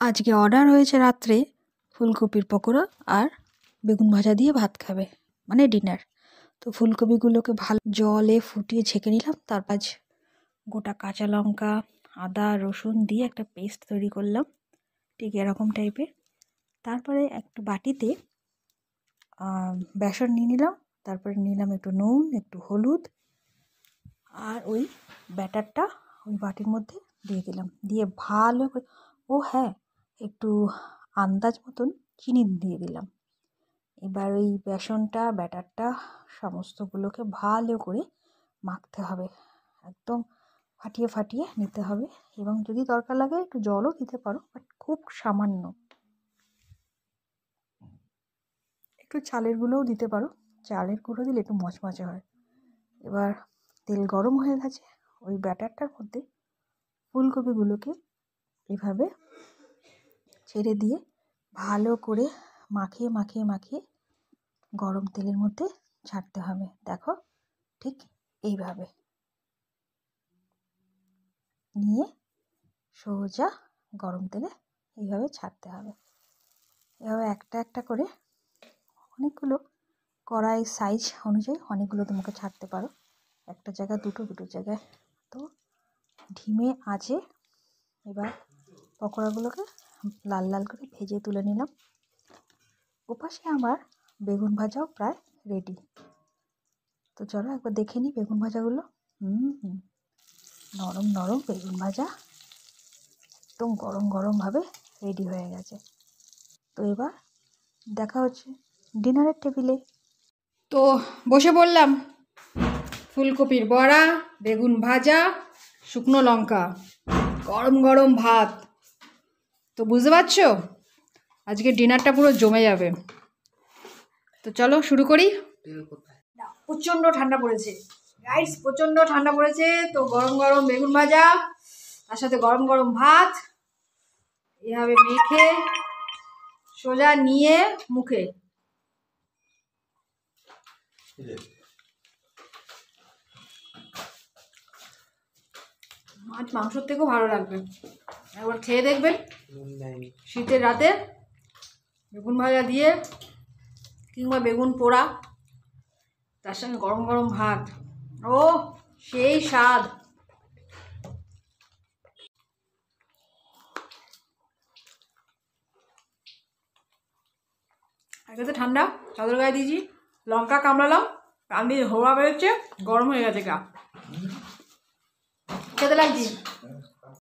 আজকে অর্ডার হয়েছে রাত্রে ফুলকপির পকোড়া আর বেগুন ভাজা দিয়ে ভাত খাবে, মানে ডিনার। তো ফুলকপিগুলোকে ভালো জলে ফুটিয়ে ছেঁকে নিলাম। তারপর গোটা কাঁচা লঙ্কা, আদা, রসুন দিয়ে একটা পেস্ট তৈরি করলাম, ঠিক এরকম টাইপের। তারপরে একটা বাটিতে বেসন নিয়ে নিলাম। তারপরে নিলাম একটু নুন, একটু হলুদ, আর ওই ব্যাটারটা ওই বাটির মধ্যে দিয়ে দিলাম। দিয়ে ভালো করে, ও হ্যাঁ, একটু আন্দাজ মতন চিনি দিয়ে দিলাম। এবার ওই বেসনটা, ব্যাটারটা সমস্তগুলোকে ভালো করে মাখতে হবে, একদম ফাটিয়ে ফাটিয়ে নিতে হবে। এবং যদি দরকার লাগে একটু জলও দিতে পারো, বাট খুব সামান্য। একটু চালের গুঁড়োও দিতে পারো, চালের গুঁড়ো দিলে একটু মচমচে হয়। এবার তেল গরম হয়ে গেছে, ওই ব্যাটারটার মধ্যে ফুলকপিগুলোকে এভাবে ছেড়ে দিয়ে ভালো করে মাখিয়ে মাখিয়ে মাখিয়ে গরম তেলের মধ্যে ছাড়তে হবে। দেখো, ঠিক এইভাবে নিয়ে সোজা গরম তেলে এইভাবে ছাড়তে হবে। এভাবে একটা একটা করে অনেকগুলো, কড়াই সাইজ অনুযায়ী অনেকগুলো তোমাকে ছাড়তে পারো, একটা জায়গায় দুটো, দুটো জায়গায়। তো ধিমে আঁচে এবার পকোড়াগুলোকে লাল লাল করে ভেজে তুলে নিলাম। ওপাশে আমার বেগুন ভাজাও প্রায় রেডি। তো চলো একবার দেখে নিই বেগুন ভাজাগুলো। নরম নরম বেগুন ভাজা একদম গরম গরমভাবে রেডি হয়ে গেছে। তো এবার দেখা হচ্ছে ডিনারের টেবিলে। তো বসে পড়লাম, ফুলকপির বড়া, বেগুন ভাজা, শুকনো লঙ্কা, গরম গরম ভাত। তো বুঝতে পারছো আজকে ডিনারটা পুরো জমে যাবে। তো চলো শুরু করি। প্রচণ্ড ঠান্ডা পড়েছে গাইস, প্রচণ্ড ঠান্ডা পড়েছে। তো গরম গরম বেগুন ভাজা, তার সাথে গরম গরম ভাত, এভাবে মেখে সোজা নিয়ে মুখে। মাছ মাংসর থেকেও ভালো লাগবে, একবার খেয়ে দেখবেন। শীতের রাতে বেগুন ভাজা দিয়ে কিংবা বেগুন পোড়া, তার সঙ্গে গরম গরম ভাত, ও সেই স্বাদ। আগে তো ঠান্ডা, চাদর গায়ে দিয়েছি, লঙ্কা কামড়ালাম, কান দিয়ে ধোয়া বেরোচ্ছে, গরম হয়ে গেছে গা, খেতে লাগছি।